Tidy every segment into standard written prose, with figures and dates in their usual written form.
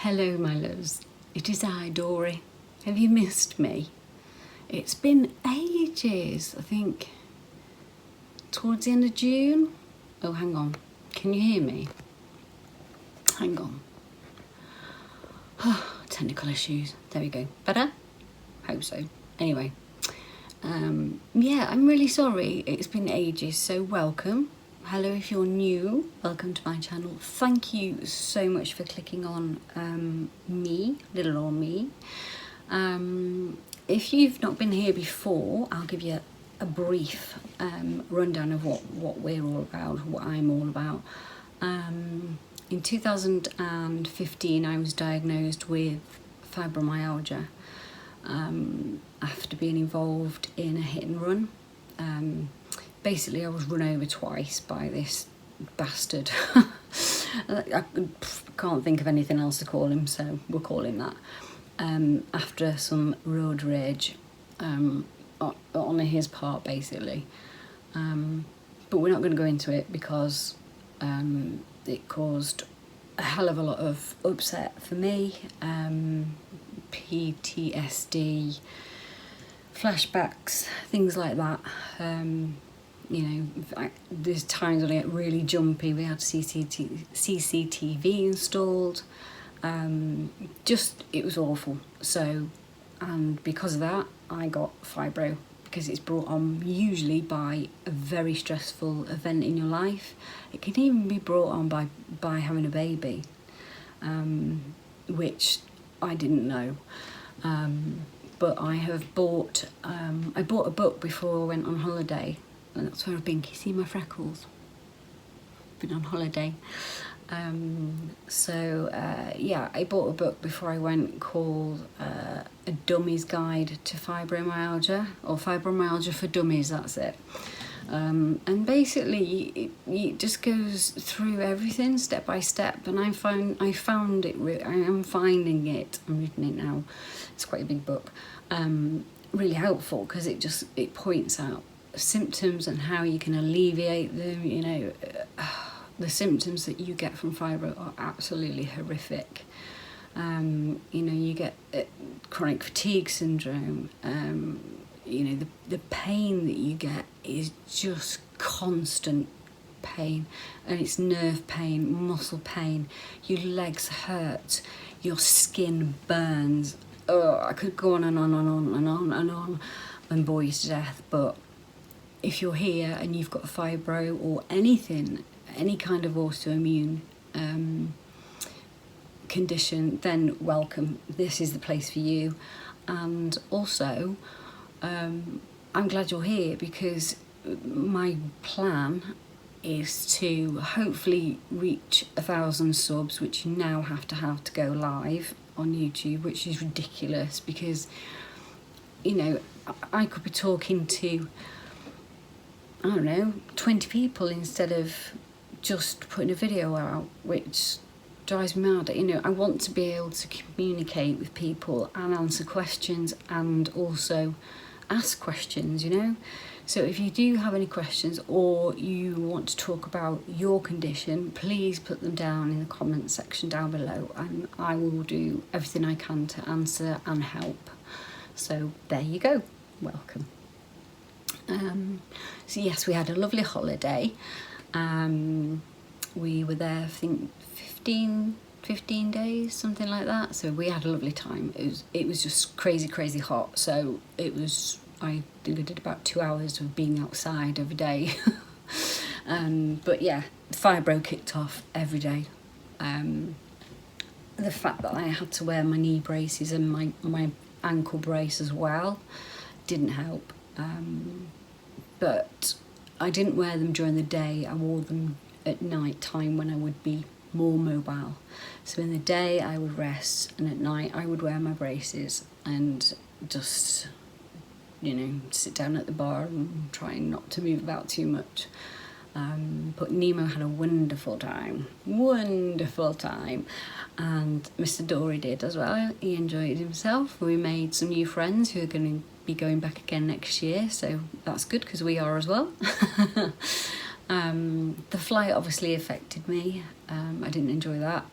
Hello, my loves. It is I, Dory. Have you missed me? It's been ages. I think towards the end of June. Oh, hang on. Can you hear me? Hang on. Technical issues. There we go. Better? Hope so. Anyway. Yeah, I'm really sorry. It's been ages, so welcome. Hello if you're new, welcome to my channel. Thank you so much for clicking on little old me. If you've not been here before, I'll give you a brief rundown of what we're all about, what I'm all about. In 2015 I was diagnosed with fibromyalgia after being involved in a hit and run. Basically, I was run over twice by this bastard. I can't think of anything else to call him, so we'll call him that. After some road rage on his part, basically. But we're not going to go into it because it caused a hell of a lot of upset for me. PTSD, flashbacks, things like that. You know, there's times when I get really jumpy. We had CCTV installed. It was awful. So, and because of that, I got fibro, because it's brought on usually by a very stressful event in your life. It can even be brought on by having a baby, which I didn't know. But I have bought, I bought a book before I went on holiday, and that's where I've been. Can you see my freckles? Been on holiday. Yeah, I bought a book before I went called A Dummy's Guide to Fibromyalgia, or Fibromyalgia for Dummies, that's it. And basically it just goes through everything step by step, and I am finding it, I'm reading it now, it's quite a big book, really helpful, because it points out symptoms and how you can alleviate them. You know, the symptoms that you get from fibro are absolutely horrific. You know, you get chronic fatigue syndrome. You know, the pain that you get is just constant pain, and it's nerve pain, muscle pain, your legs hurt, your skin burns. Oh, I could go on and on and on and on and on and bore you to death. But if you're here and you've got fibro or anything, any kind of autoimmune condition, then welcome. This is the place for you. And also, I'm glad you're here, because my plan is to hopefully reach 1,000 subs, which you now have to go live on YouTube, which is ridiculous, because, you know, I could be talking to, I don't know, 20 people instead of just putting a video out, which drives me mad. You know, I want to be able to communicate with people and answer questions, and also ask questions, you know. So if you do have any questions, or you want to talk about your condition, please put them down in the comment section down below, and I will do everything I can to answer and help. So there you go, welcome. So yes, we had a lovely holiday. We were there, I think 15 days, something like that. So we had a lovely time. It was just crazy hot. So I think I did about 2 hours of being outside every day. But yeah, fibro kicked off every day. The fact that I had to wear my knee braces and my ankle brace as well didn't help. But I didn't wear them during the day. I wore them at night time when I would be more mobile. So in the day I would rest, and at night I would wear my braces and just, you know, sit down at the bar and try not to move about too much. But Nemo had a wonderful time, and Mr. Dory did as well. He enjoyed himself. We made some new friends who are going to be going back again next year, so that's good, because we are as well. The flight obviously affected me. I didn't enjoy that,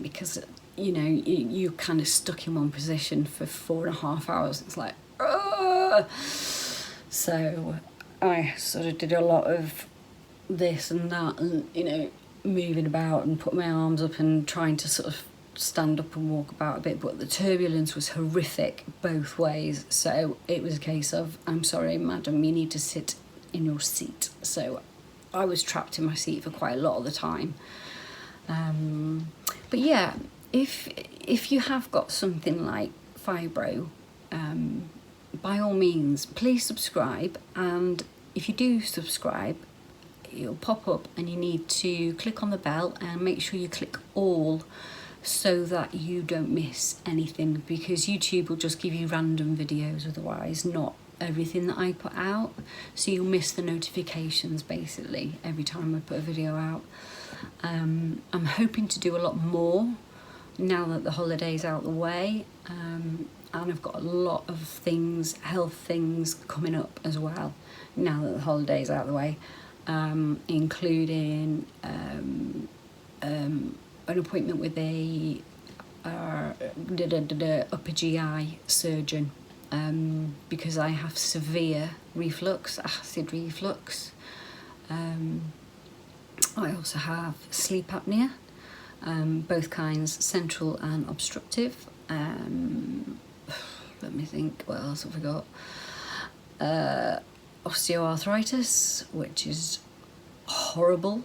because you know, you're kind of stuck in one position for 4.5 hours. It's like, ugh! So I sort of did a lot of this and that, and, you know, moving about and putting my arms up and trying to sort of stand up and walk about a bit, but the turbulence was horrific both ways. So it was a case of, I'm sorry, madam, you need to sit in your seat. So I was trapped in my seat for quite a lot of the time. But yeah, if you have got something like fibro, by all means, please subscribe. And if you do subscribe, it'll pop up and you need to click on the bell and make sure you click all, so that you don't miss anything, because YouTube will just give you random videos otherwise, not everything that I put out. So you'll miss the notifications basically every time I put a video out. I'm hoping to do a lot more now that the holiday's out the way, and I've got a lot of things, health things coming up as well now that the holiday's out the way, including an appointment with a upper GI surgeon, because I have severe reflux, acid reflux. I also have sleep apnea, both kinds, central and obstructive. Let me think, what else have we got? Osteoarthritis, which is horrible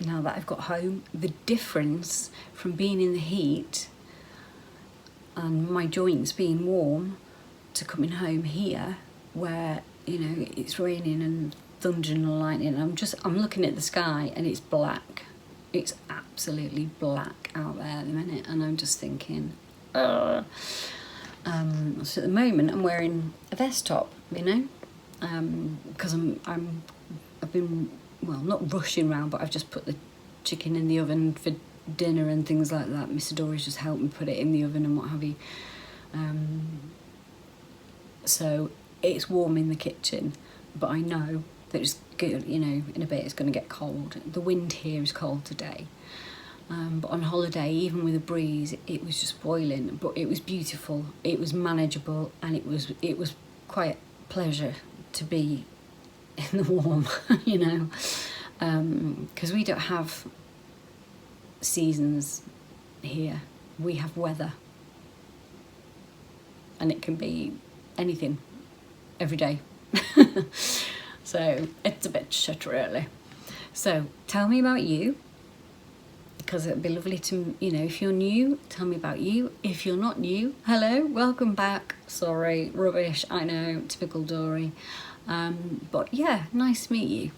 now that I've got home. The difference from being in the heat and my joints being warm to coming home here, where, you know, it's raining and thundering and lightning. I'm looking at the sky and it's black. It's absolutely black out there at the minute, and I'm just thinking, ugh. So at the moment I'm wearing a vest top, you know, because I've been, well, not rushing around, but I've just put the chicken in the oven for dinner and things like that. Mr. Dory's just helped me put it in the oven and what have you. So it's warm in the kitchen, but I know that it's good, you know, in a bit it's going to get cold. The wind here is cold today. But on holiday, even with a breeze, it was just boiling, but it was beautiful, it was manageable, and it was quite a pleasure to be in the warm, you know, because we don't have seasons here, we have weather, and it can be anything every day. So it's a bit shit, really. So tell me about you, because it'd be lovely to, you know, if you're new, tell me about you. If you're not new, hello, welcome back. Sorry, rubbish, I know, typical Dory. But yeah, nice to meet you.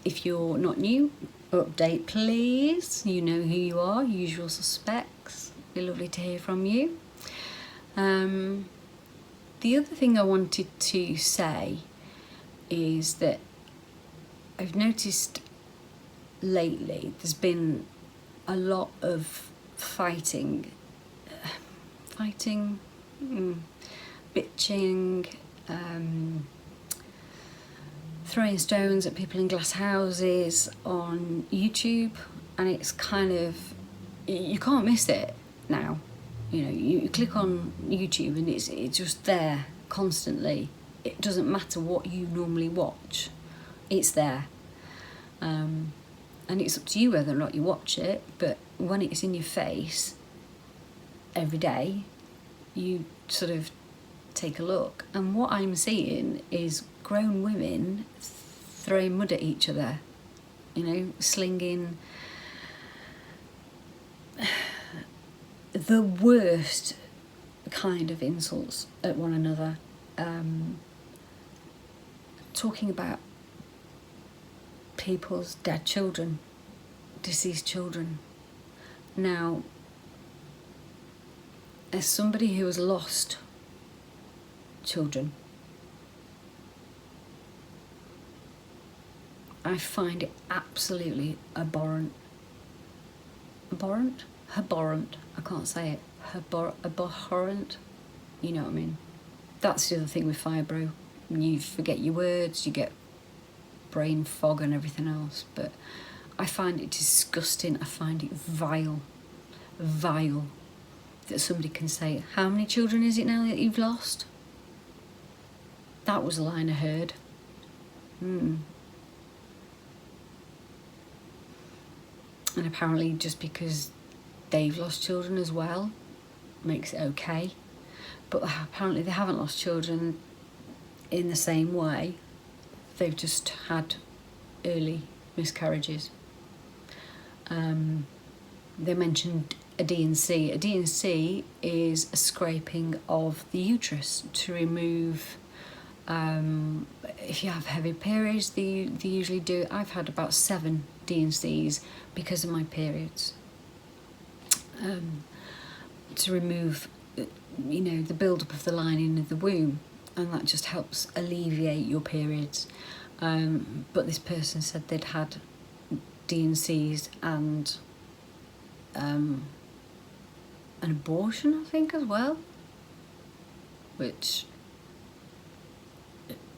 If you're not new, update please. You know who you are, usual suspects. Be lovely to hear from you. The other thing I wanted to say is that I've noticed lately there's been a lot of fighting, bitching, throwing stones at people in glass houses on YouTube, and it's kind of, you can't miss it now. You know, you click on YouTube and it's just there constantly. It doesn't matter what you normally watch, it's there. And it's up to you whether or not you watch it, but when it's in your face every day, you sort of take a look. And what I'm seeing is grown women throwing mud at each other, you know, slinging the worst kind of insults at one another, talking about people's dead children, deceased children. Now, as somebody who has lost children, I find it absolutely abhorrent. Abhorrent? I can't say it. Abhorrent? You know what I mean? That's the other thing with fibro. You forget your words, you get brain fog and everything else, but I find it disgusting, I find it vile. vile that somebody can say, how many children is it now that you've lost? That was a line I heard. And apparently just because they've lost children as well makes it okay. But apparently they haven't lost children in the same way. They've just had early miscarriages. They mentioned a D&C. A D&C is a scraping of the uterus to remove, if you have heavy periods, they usually do. I've had about 7 D&Cs because of my periods. To remove, the build-up of the lining of the womb, and that just helps alleviate your periods. But this person said they'd had D&Cs and an abortion, I think, as well, which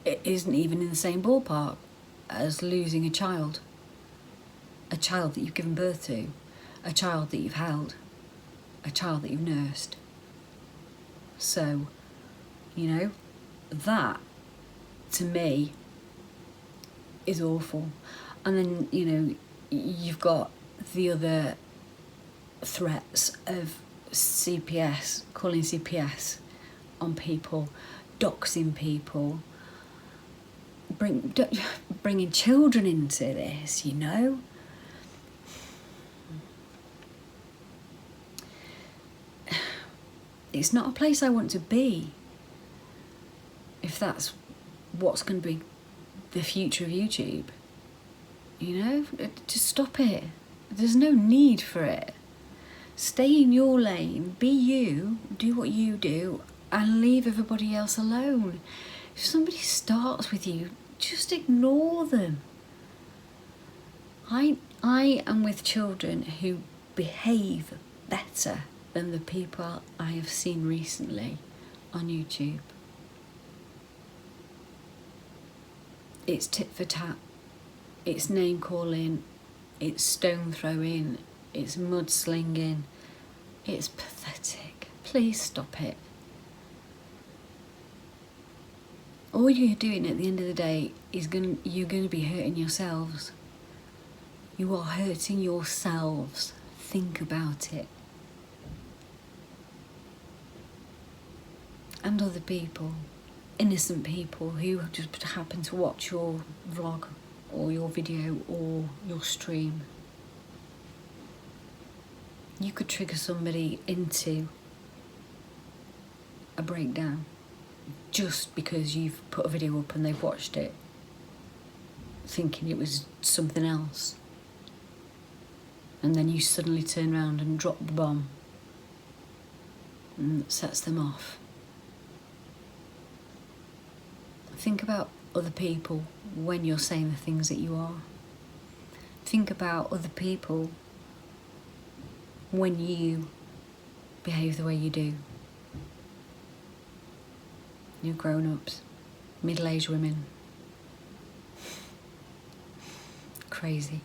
it isn't even in the same ballpark as losing a child that you've given birth to, a child that you've held, a child that you've nursed. So, that to me is awful. And then, you've got the other threats of CPS, calling CPS on people, doxing people, bringing children into this, It's not a place I want to be if that's what's going to be the future of YouTube. Just stop it. There's no need for it. Stay in your lane, be you, do what you do, and leave everybody else alone. If somebody starts with you, just ignore them. I am with children who behave better than the people I have seen recently on YouTube. It's tit for tat, it's name calling, it's stone throwing, it's mudslinging. It's pathetic. Please stop it. All you're doing at the end of the day is you're going to be hurting yourselves. You are hurting yourselves. Think about it. And other people, innocent people who just happen to watch your vlog or your video or your stream. You could trigger somebody into a breakdown just because you've put a video up and they've watched it thinking it was something else, and then you suddenly turn around and drop the bomb and it sets them off. Think about other people when you're saying the things that you are. Think about other people when you behave the way you do. You're grown-ups, middle-aged women. Crazy.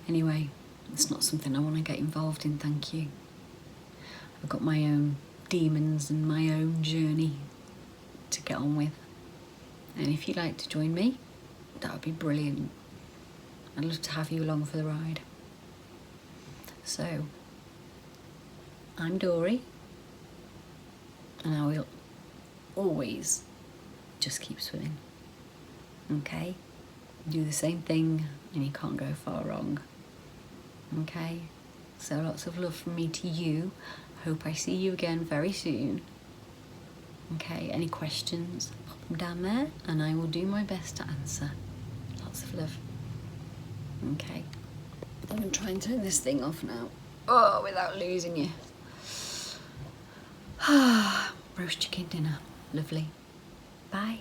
Anyway, it's not something I want to get involved in, thank you. I've got my own demons and my own journey to get on with. And if you'd like to join me, that would be brilliant. I'd love to have you along for the ride. So, I'm Dory, and I will always just keep swimming. Okay? Do the same thing and you can't go far wrong. Okay? So lots of love from me to you. Hope I see you again very soon. Okay, any questions, pop them down there and I will do my best to answer. Lots of love. Okay. I'm going to try and turn this thing off now. Oh, without losing you. Roast chicken dinner. Lovely. Bye.